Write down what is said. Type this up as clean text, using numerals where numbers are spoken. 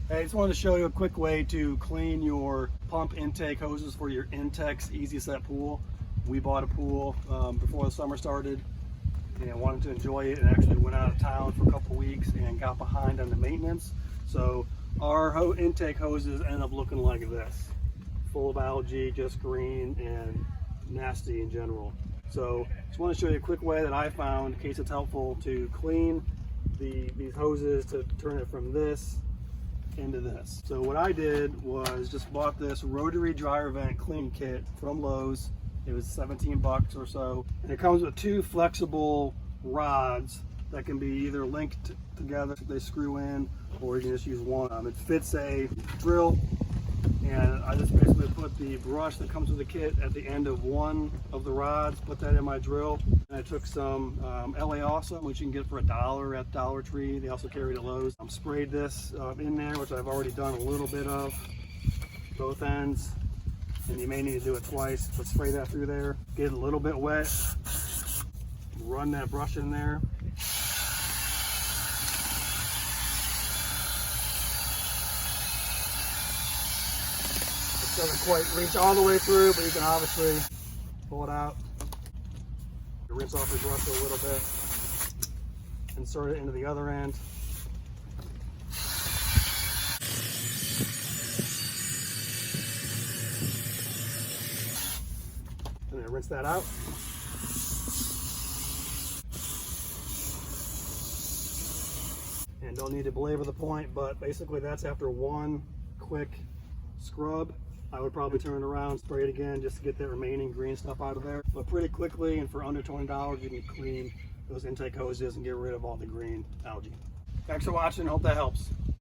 Hey, I just wanted to show you a quick way to clean your pump intake hoses for your Intex Easy Set pool. We bought a pool before the summer started and wanted to enjoy it, and actually went out of town for a couple weeks and got behind on the maintenance. So our intake hoses end up looking like this, full of algae, just green and nasty in general. So just want to show you a quick way that I found in case it's helpful to clean these hoses, to turn it from this into this. So what I did was just bought this rotary dryer vent clean kit from Lowe's. It was 17 bucks or so, and it comes with two flexible rods that can be either linked together, they screw in, or you can just use one. It fits a drill, and I just basically put the brush that comes with the kit at the end of one of the rods, put that in my drill, and I took some LA Awesome, which you can get for $1 at Dollar Tree. They also carry it at Lowe's. Sprayed this in there, which I've already done a little bit of, both ends, and you may need to do it twice, but spray that through there. Get it a little bit wet, run that brush in there. Doesn't quite reach all the way through, but you can obviously pull it out. Rinse off your brush a little bit, insert it into the other end. And then rinse that out. And don't need to belabor the point, but basically that's after one quick scrub. I would probably turn it around, spray it again just to get that remaining green stuff out of there. But pretty quickly, and for under $20, you can clean those intake hoses and get rid of all the green algae. Thanks for watching. Hope that helps.